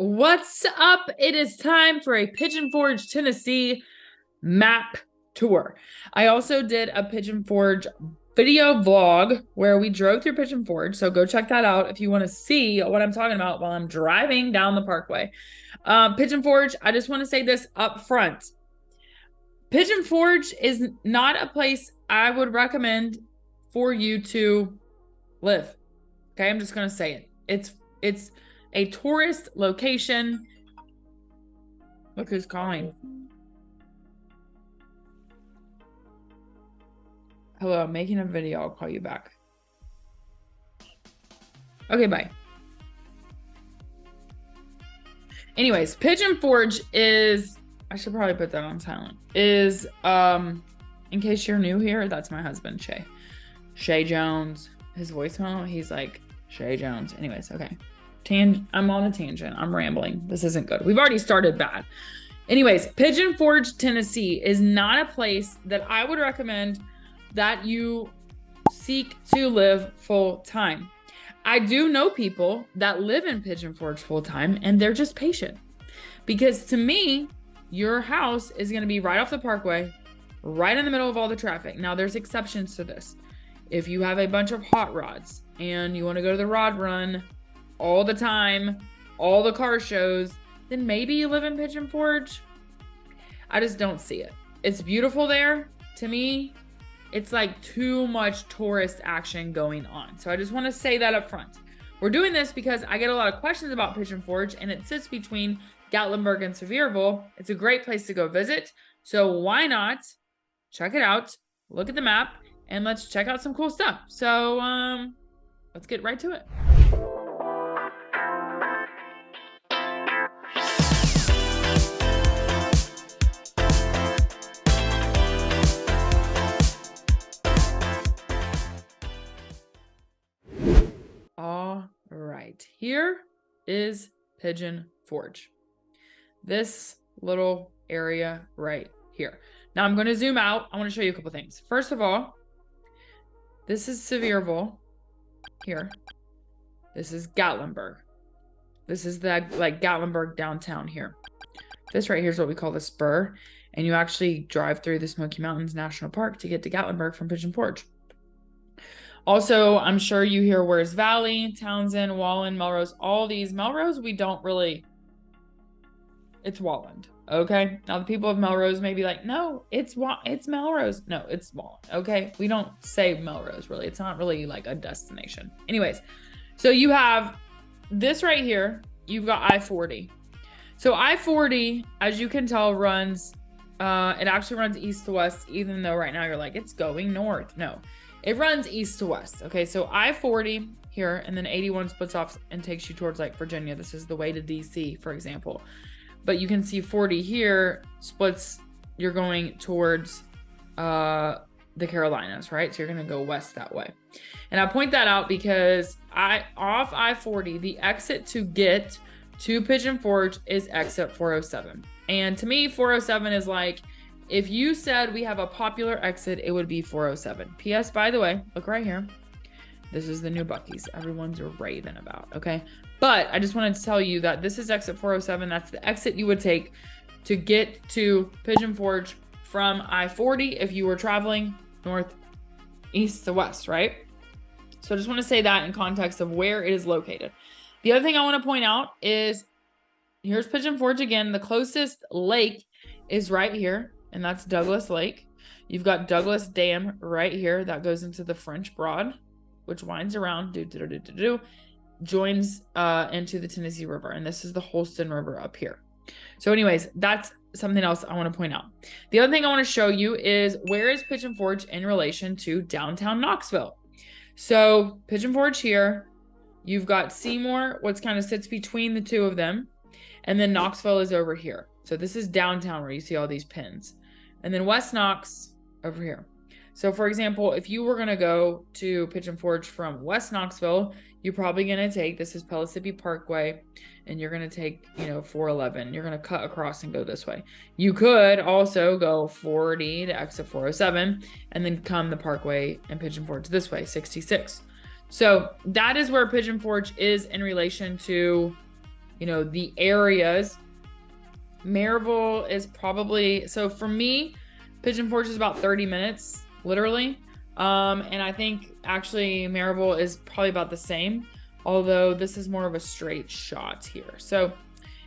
What's up? It is time for a Pigeon Forge Tennessee map tour. I also did a Pigeon Forge video vlog where we drove through Pigeon Forge, so go check that out if you want to see what I'm talking about while I'm driving down the parkway. Pigeon Forge, I just want to say this up front. Pigeon Forge is not a place I would recommend for you to live. Okay, I'm just going to say it. It's a tourist location. Look who's calling. Hello, I'm making a video. I'll call you back. Okay, bye. Anyways, Pigeon Forge is, I should probably put that on silent, is, in case you're new here, that's my husband, Shay. Shay Jones. His voicemail, he's like, Shay Jones. Anyways, okay. I'm on a tangent. I'm rambling. This isn't good. We've already started bad. Anyways, Pigeon Forge, Tennessee is not a place that I would recommend that you seek to live full time. I do know people that live in Pigeon Forge full time and they're just patient. Because to me, your house is going to be right off the parkway, right in the middle of all the traffic. Now, there's exceptions to this. If you have a bunch of hot rods and you want to go to the rod run all the time, all the car shows, then maybe you live in Pigeon Forge. I just don't see it. It's beautiful there. To me, it's like too much tourist action going on. So I just want to say that up front. We're doing this because I get a lot of questions about Pigeon Forge and it sits between Gatlinburg and Sevierville. It's a great place to go visit. So why not check it out, look at the map, and let's check out some cool stuff. So let's get right to it. All right, here is Pigeon Forge. This little area right here. Now I'm going to zoom out. I want to show you a couple things. First of all, this is Sevierville here. This is Gatlinburg. This is the like Gatlinburg downtown here. This right here is what we call the spur. And you actually drive through the Smoky Mountains National Park to get to Gatlinburg from Pigeon Forge. Also, I'm sure you hear Where's Valley, Townsend, Wallen, Melrose, all these. Melrose, we don't really, it's Walland, okay? Now, the people of Melrose may be like, no, it's Melrose. No, it's Wallen, okay? We don't say Melrose, really. It's not really like a destination. Anyways, so you have this right here. You've got I-40. So I-40, as you can tell, runs, it actually runs east to west, even though right now you're like, it's going north. No. It runs east to west. Okay, so I-40 here, and then 81 splits off and takes you towards like Virginia. This is the way to DC, for example. But you can see 40 here splits, you're going towards the Carolinas, right? So you're gonna go west that way. And I point that out because off I-40, the exit to get to Pigeon Forge is exit 407. And to me, 407 is like, if you said we have a popular exit, it would be 407. P.S. By the way, look right here. This is the new Buc-ee's everyone's raving about, okay? But I just wanted to tell you that this is exit 407. That's the exit you would take to get to Pigeon Forge from I-40 if you were traveling north, east to west, right? So I just want to say that in context of where it is located. The other thing I want to point out is here's Pigeon Forge again. The closest lake is right here. And that's Douglas Lake. You've got Douglas Dam right here that goes into the French Broad, which winds around, joins into the Tennessee River. And this is the Holston River up here. So anyways, that's something else I want to point out. The other thing I want to show you is where is Pigeon Forge in relation to downtown Knoxville? So Pigeon Forge here, you've got Seymour, what kind of sits between the two of them. And then Knoxville is over here. So this is downtown where you see all these pins. And then West Knox over here. So for example, if you were going to go to Pigeon Forge from West Knoxville, you're probably going to take, this is Pellissippi Parkway, and you're going to take, 411. You're going to cut across and go this way. You could also go 40 to exit 407 and then come the Parkway and Pigeon Forge this way, 66. So that is where Pigeon Forge is in relation to, you know, the areas. Maryville is probably, so for me, Pigeon Forge is about 30 minutes, literally. And I think actually Maryville is probably about the same, although this is more of a straight shot here. So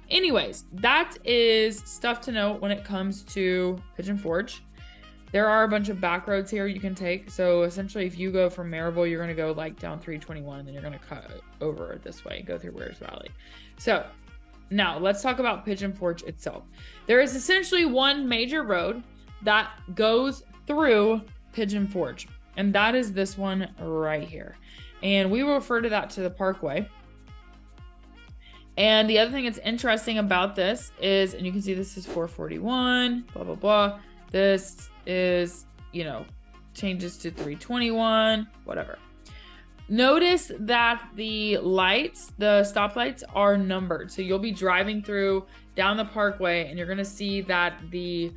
anyways, that is stuff to note when it comes to Pigeon Forge. There are a bunch of back roads here you can take. So essentially, if you go from Maryville, you're going to go like down 321, and then you're going to cut over this way, go through Weir's Valley. So now let's talk about Pigeon Forge itself. There is essentially one major road that goes through Pigeon Forge, and that is this one right here. And we will refer to that to the Parkway. And the other thing that's interesting about this is, and you can see this is 441, blah, blah, blah. This is, you know, changes to 321, whatever. Notice that the lights, the stoplights are numbered. So you'll be driving through down the Parkway and you're going to see that the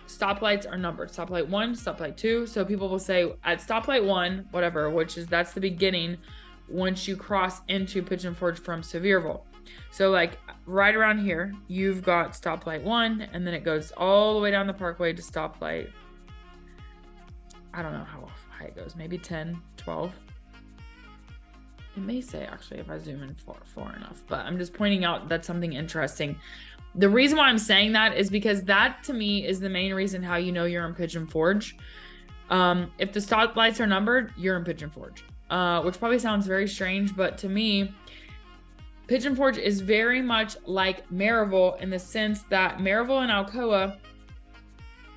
stoplights are numbered. Stoplight 1, stoplight 2. So people will say at stoplight 1, whatever, which is, that's the beginning once you cross into Pigeon Forge from Sevierville. So like right around here, you've got stoplight 1, and then it goes all the way down the Parkway to stoplight, I don't know how high it goes, maybe 10, 12. It may say actually if I zoom in far enough, but I'm just pointing out that's something interesting. The reason why I'm saying that is because that to me is the main reason how you know you're in Pigeon Forge. If the stoplights are numbered, you're in Pigeon Forge, which probably sounds very strange, but to me, Pigeon Forge is very much like Maryville in the sense that Maryville and Alcoa,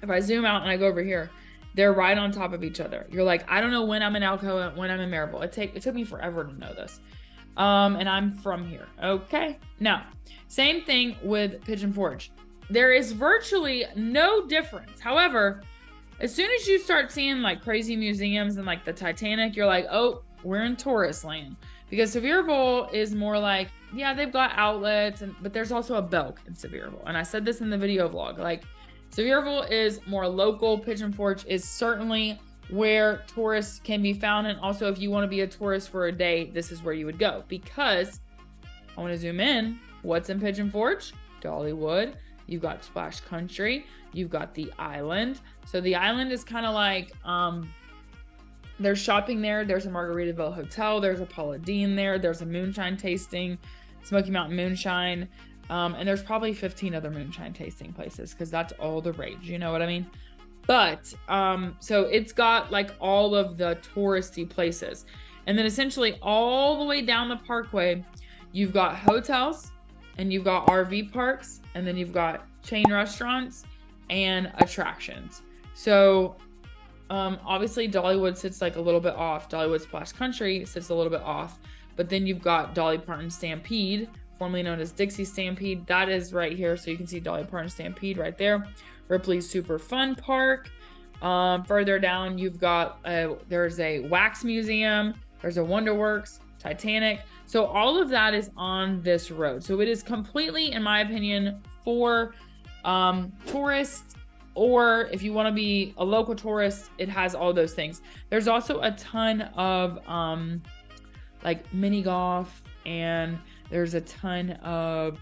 if I zoom out and I go over here, they're right on top of each other. You're like, I don't know when I'm in Alcoa, when I'm in Maryville. It took me forever to know this. And I'm from here. Okay. Now, same thing with Pigeon Forge. There is virtually no difference. However, as soon as you start seeing like crazy museums and like the Titanic, you're like, oh, we're in tourist land. Because Sevierville is more like, yeah, they've got outlets, but there's also a Belk in Sevierville. And I said this in the video vlog, like Sevierville is more local. Pigeon Forge is certainly where tourists can be found. And also if you want to be a tourist for a day, this is where you would go. Because I want to zoom in. What's in Pigeon Forge? Dollywood. You've got Splash Country. You've got the island. So the island is kind of like, there's shopping there. There's a Margaritaville Hotel. There's a Paula Deen there. There's a moonshine tasting, Smoky Mountain Moonshine. And there's probably 15 other moonshine tasting places because that's all the rage. You know what I mean? But so it's got like all of the touristy places. And then essentially all the way down the Parkway, you've got hotels and you've got RV parks, and then you've got chain restaurants and attractions. So obviously Dollywood sits like a little bit off. Dollywood Splash Country sits a little bit off, but then you've got Dolly Parton Stampede, formerly known as Dixie Stampede. That is right here. So you can see Dolly Parton Stampede right there. Ripley's Super Fun Park. Further down, you've got, there's a wax museum. There's a Wonderworks, Titanic. So all of that is on this road. So it is completely, in my opinion, for tourists, or if you want to be a local tourist, it has all those things. There's also a ton of like mini golf, and there's a ton of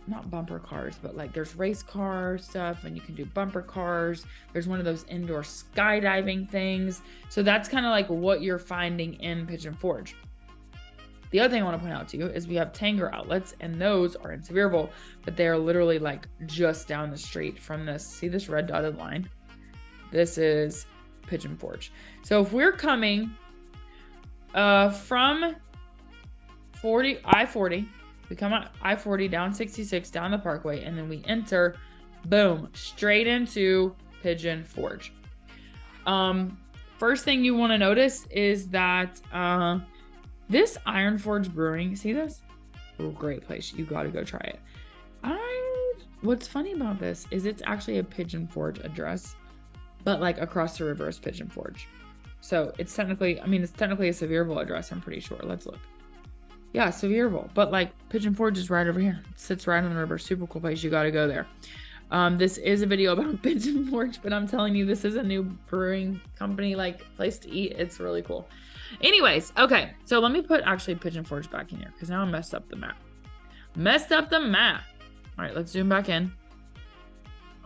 not bumper cars, but like there's race car stuff, and you can do bumper cars. There's one of those indoor skydiving things. So that's kind of like what you're finding in Pigeon Forge. The other thing I want to point out to you is we have Tanger outlets, and those are in Sevierville, but they are literally like just down the street from this. See this red dotted line? This is Pigeon Forge. So if we're coming from I-40, we come out I-40 down 66 down the Parkway, and then we enter, boom, straight into Pigeon Forge. First thing you want to notice is that this Iron Forge Brewing, see this? Oh, great place. You got to go try it. What's funny about this is it's actually a Pigeon Forge address, but like across the river is Pigeon Forge. So it's technically, it's technically a Sevierville address, I'm pretty sure. Let's look. Yeah, Sevierville, but like Pigeon Forge is right over here. It sits right on the river. Super cool place. You got to go there. This is a video about Pigeon Forge, but I'm telling you, this is a new brewing company, like place to eat. It's really cool. Anyways, okay, so let me put actually Pigeon Forge back in here because now I messed up the map. Messed up the map. All right, let's zoom back in.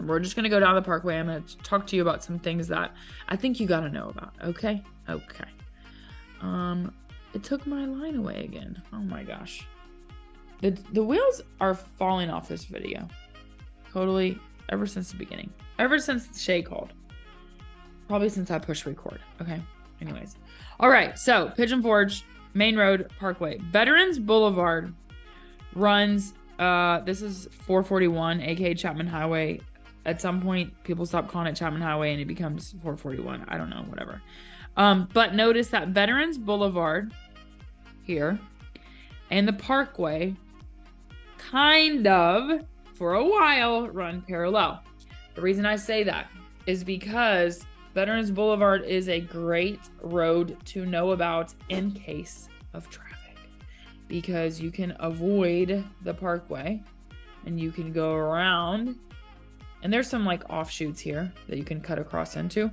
We're just going to go down the parkway. I'm going to talk to you about some things that I think you got to know about. Okay? Okay. It took my line away again. Oh my gosh. The wheels are falling off this video. Totally, ever since the beginning. Ever since Shay called. Probably since I pushed record. Okay? Anyways. All right. So, Pigeon Forge, Main Road, Parkway. Veterans Boulevard runs, this is 441, aka Chapman Highway. At some point, people stop calling it Chapman Highway and it becomes 441. I don't know, whatever. But notice that Veterans Boulevard here and the Parkway kind of, for a while, run parallel. The reason I say that is because Veterans Boulevard is a great road to know about in case of traffic, because you can avoid the Parkway and you can go around. And there's some like offshoots here that you can cut across into.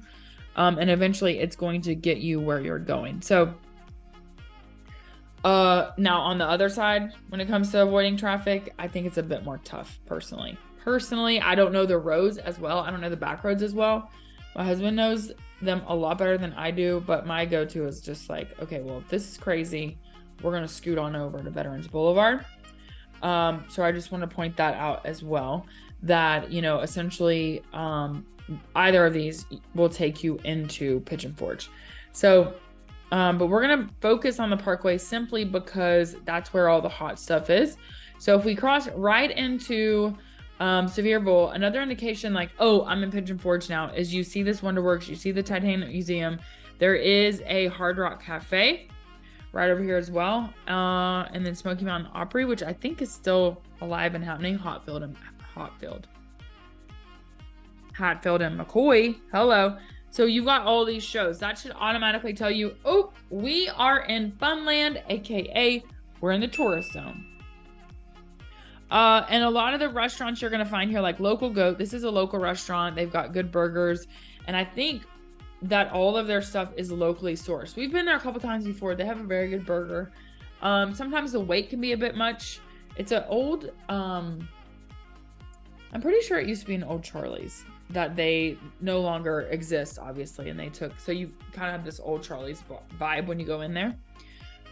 And eventually it's going to get you where you're going. So now on the other side, when it comes to avoiding traffic, I think it's a bit more tough personally. Personally, I don't know the roads as well. I don't know the back roads as well. My husband knows them a lot better than I do, but my go-to is just like, okay, well, if this is crazy, we're going to scoot on over to Veterans Boulevard. So I just want to point that out as well, that, you know, essentially, either of these will take you into Pigeon Forge. So, but we're going to focus on the Parkway simply because that's where all the hot stuff is. So if we cross right into, Sevierville, another indication like, oh, I'm in Pigeon Forge now, is you see this Wonderworks, you see the Titanic Museum. There is a Hard Rock Cafe right over here as well. And then Smoky Mountain Opry, which I think is still alive and happening. Hatfield and McCoy. Hello. So you've got all these shows. That should automatically tell you, oh, we are in Funland, aka we're in the tourist zone. And a lot of the restaurants you're going to find here, like Local Goat, this is a local restaurant. They've got good burgers. And I think that all of their stuff is locally sourced. We've been there a couple times before. They have a very good burger. Sometimes the wait can be a bit much. It's an old, I'm pretty sure it used to be an old Charlie's that they no longer exist, obviously. And they took, so you kind of have this old Charlie's vibe when you go in there,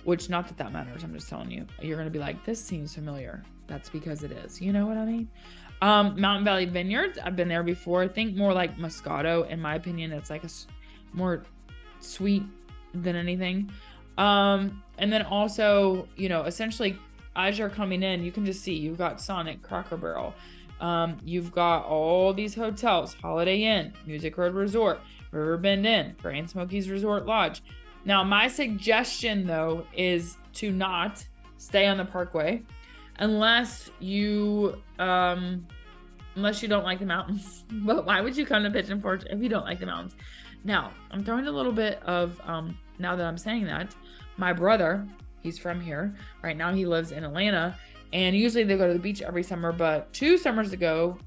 which not that that matters. I'm just telling you, you're going to be like, this seems familiar. That's because it is. You know what I mean? Mountain Valley Vineyards. I've been there before. I think more like Moscato. In my opinion, it's like a more sweet than anything. And then also, you know, essentially as you're coming in, you can just see you've got Sonic, Cracker Barrel. You've got all these hotels, Holiday Inn, Music Road Resort, Riverbend Inn, Grand Smokies Resort Lodge. Now, my suggestion though is to not stay on the Parkway unless you don't like the mountains. But why would you come to Pigeon Forge if you don't like the mountains? Now, I'm throwing a little bit of, now that I'm saying that, my brother, he's from here. Right now he lives in Atlanta, and usually they go to the beach every summer, but 2 summers ago,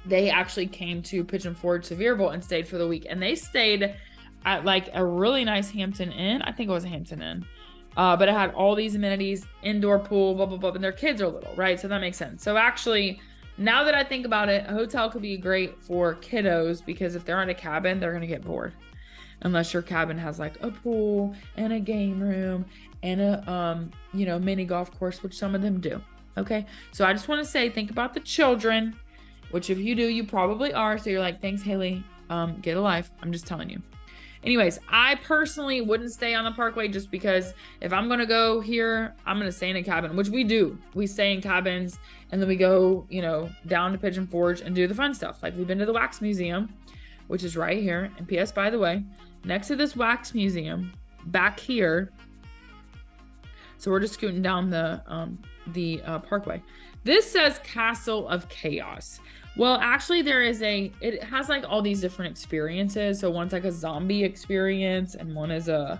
they actually came to Pigeon Forge Sevierville and stayed for the week. And they stayed at like a really nice Hampton Inn. I think it was a Hampton Inn. But it had all these amenities, indoor pool, blah, blah, blah. And their kids are little, right? So that makes sense. So actually, now that I think about it, a hotel could be great for kiddos because if they're in a cabin, they're going to get bored. Unless your cabin has like a pool and a game room and a, you know, mini golf course, which some of them do. Okay. So I just want to say, think about the children, which if you do, you probably are. So you're like, thanks, Haley. Get a life. I'm just telling you. Anyways, I personally wouldn't stay on the Parkway just because if I'm going to go here, I'm going to stay in a cabin, which we do. We stay in cabins and then we go, you know, down to Pigeon Forge and do the fun stuff. Like we've been to the Wax Museum, which is right here. And P.S. by the way, next to this Wax Museum, back here. So we're just scooting down the Parkway. This says Castle of Chaos. Well, actually it has like all these different experiences. So one's like a zombie experience and one is I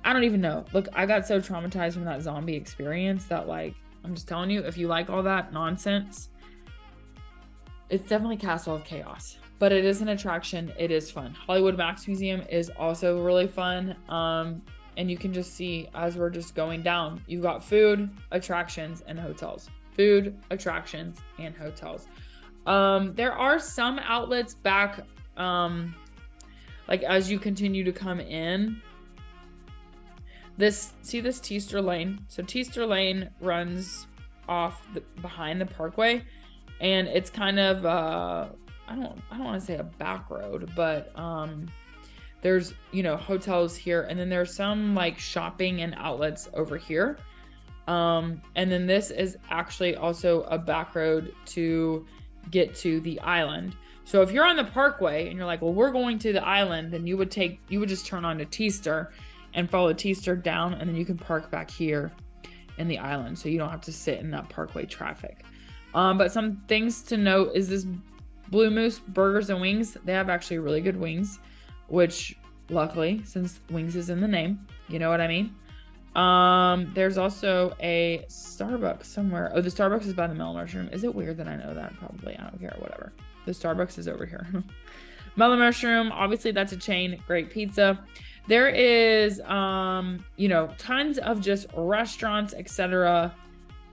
don't even know. Look, I got so traumatized from that zombie experience that like, I'm just telling you, if you like all that nonsense, it's definitely Castle of Chaos, but it is an attraction. It is fun. Hollywood Wax Museum is also really fun. And you can just see as we're just going down, you've got food, attractions, and hotels. Food, attractions, and hotels. There are some outlets back, like as you continue to come in. See this Teaster Lane? So Teaster Lane runs off behind the parkway, and it's kind of I don't want to say a back road, but there's, you know, hotels here, and then there's some like shopping and outlets over here. And then this is actually also a back road to get to the island. So if you're on the parkway and you're like, well, we're going to the island, then you would just turn on to Teaster and follow Teaster down, and then you can park back here in the island, so you don't have to sit in that parkway traffic. But some things to note is this Blue Moose Burgers and Wings. They have actually really good wings, which luckily, since wings is in the name, you know what I mean? There's also a Starbucks somewhere. Oh, the Starbucks is by the Melon Mushroom. Is it weird that I know that? Probably. I don't care. Whatever. The Starbucks is over here. Melon Mushroom, obviously that's a chain. Great pizza. There is, you know, tons of just restaurants, etc.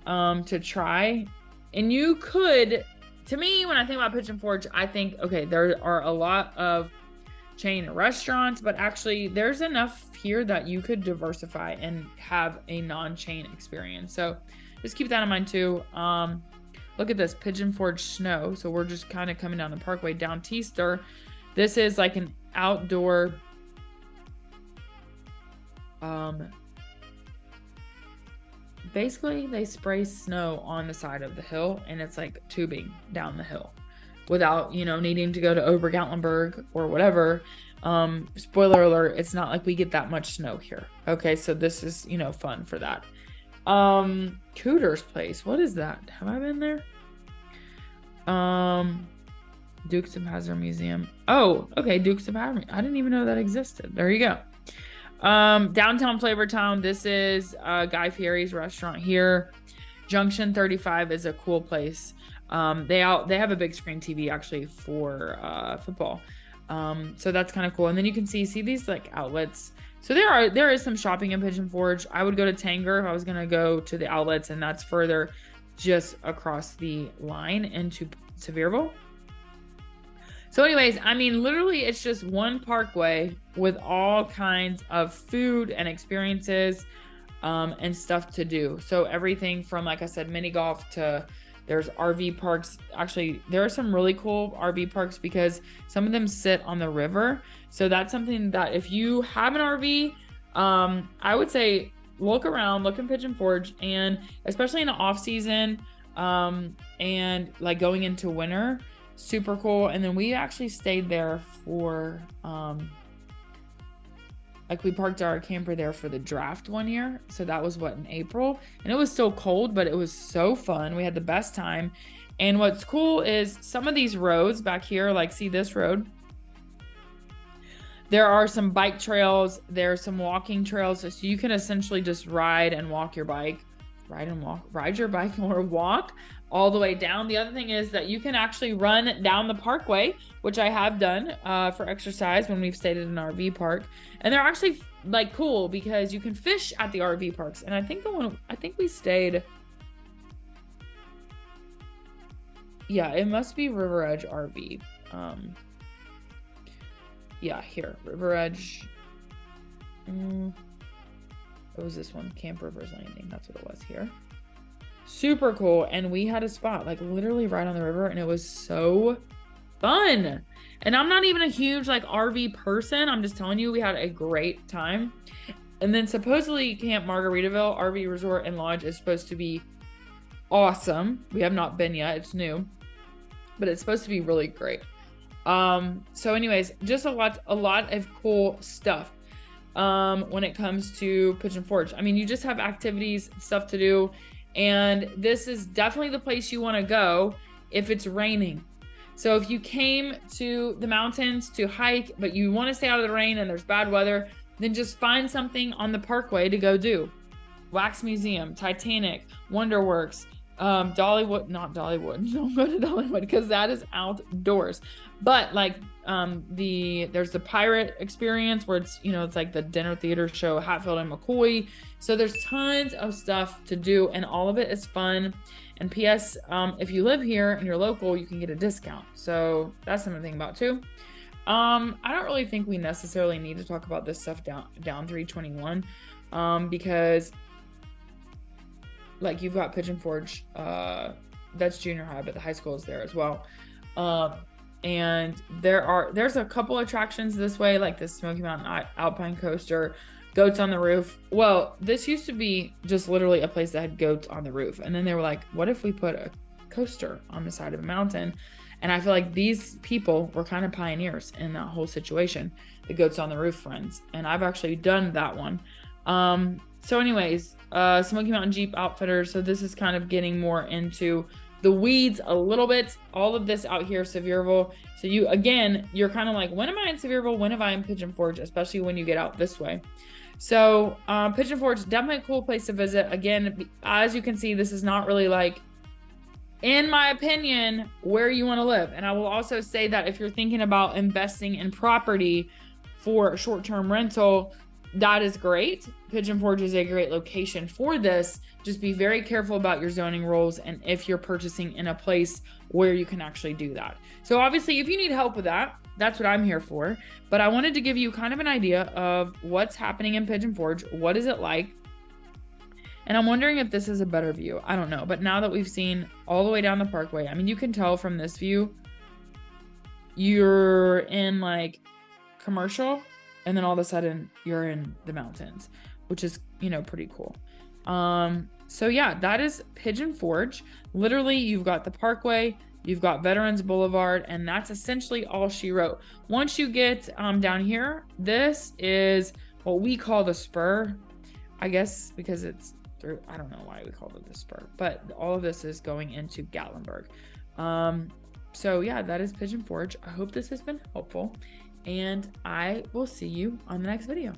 To try. And you could, to me, when I think about Pigeon Forge, I think, okay, there are a lot of chain restaurants, but actually there's enough here that you could diversify and have a non-chain experience. So just keep that in mind too. Look at this Pigeon Forge Snow. So we're just kind of coming down the parkway down Teaster. This is like an outdoor basically they spray snow on the side of the hill, and it's like tubing down the hill without, you know, needing to go to Obergatlinburg or whatever. Spoiler alert, it's not like we get that much snow here. Okay, so this is, you know, fun for that. Cooter's Place, what is that? Have I been there? Dukes of Hazzard Museum. Oh, okay, Dukes of Hazzard. I didn't even know that existed. There you go. Downtown Flavortown. This is Guy Fieri's restaurant here. Junction 35 is a cool place. They have a big screen TV actually for football. So that's kind of cool. And then you can see these like outlets. So there is some shopping in Pigeon Forge. I would go to Tanger if I was gonna go to the outlets, and that's further just across the line into Sevierville. So anyways, I mean, literally it's just one parkway with all kinds of food and experiences and stuff to do. So everything from, like I said, mini golf to there's RV parks. Actually, there are some really cool RV parks because some of them sit on the river. So that's something that if you have an RV, I would say look around, look in Pigeon Forge, and especially in the off season and like going into winter, super cool. And then we actually stayed there for like we parked our camper there for the draft one year. So that was in April, and it was still cold, but it was so fun. We had the best time. And what's cool is some of these roads back here, like see this road, there are some bike trails, there's some walking trails. So you can essentially just ride and walk your bike, ride your bike or walk all the way down. The other thing is that you can actually run down the parkway, which I have done for exercise when we've stayed at an RV park. And they're actually like cool because you can fish at the RV parks. And I think we stayed, yeah, it must be River Edge RV. Yeah, here, River Edge. What was this one? Camp Rivers Landing. That's what it was here. Super cool. And we had a spot like literally right on the river, and it was so fun. And I'm not even a huge like RV person. I'm just telling you, we had a great time. And then supposedly Camp Margaritaville RV Resort and Lodge is supposed to be awesome. We have not been yet. It's new, but it's supposed to be really great. So anyways, just a lot of cool stuff when it comes to Pigeon Forge. I mean, you just have activities, stuff to do. And this is definitely the place you want to go if it's raining. So if you came to the mountains to hike, but you want to stay out of the rain and there's bad weather, then just find something on the parkway to go do. Wax Museum, Titanic, Wonderworks, Dollywood, not Dollywood. Don't go to Dollywood because that is outdoors. But like there's the pirate experience where it's, you know, it's like the dinner theater show, Hatfield and McCoy. So there's tons of stuff to do and all of it is fun. And PS, if you live here and you're local, you can get a discount. So that's something to think about too. I don't really think we necessarily need to talk about this stuff down 321, because like you've got Pigeon Forge, that's junior high, but the high school is there as well. And there's a couple attractions this way, like the Smoky Mountain Alpine Coaster, goats on the roof. Well, this used to be just literally a place that had goats on the roof. And then they were like, what if we put a coaster on the side of the mountain? And I feel like these people were kind of pioneers in that whole situation, the goats on the roof friends. And I've actually done that one. So anyways, Smoky Mountain Jeep Outfitters. So this is kind of getting more into the weeds a little bit. All of this out here, Sevierville. So you're kind of like, when am I in Sevierville? When am I in Pigeon Forge? Especially when you get out this way. So Pigeon Forge, definitely a cool place to visit. Again, as you can see, this is not really like, in my opinion, where you want to live. And I will also say that if you're thinking about investing in property for short-term rental, that is great. Pigeon Forge is a great location for this. Just be very careful about your zoning rules and if you're purchasing in a place where you can actually do that. So obviously, if you need help with that, that's what I'm here for. But I wanted to give you kind of an idea of what's happening in Pigeon Forge. What is it like? And I'm wondering if this is a better view. I don't know. But now that we've seen all the way down the parkway, I mean, you can tell from this view, you're in like commercial, and then all of a sudden you're in the mountains, which is, you know, pretty cool. So yeah, that is Pigeon Forge. Literally, you've got the parkway, you've got Veterans Boulevard, and that's essentially all she wrote. Once you get down here, this is what we call the spur, I guess, because it's through, I don't know why we called it the spur, but all of this is going into Gatlinburg. So yeah, that is Pigeon Forge. I hope this has been helpful, and I will see you on the next video.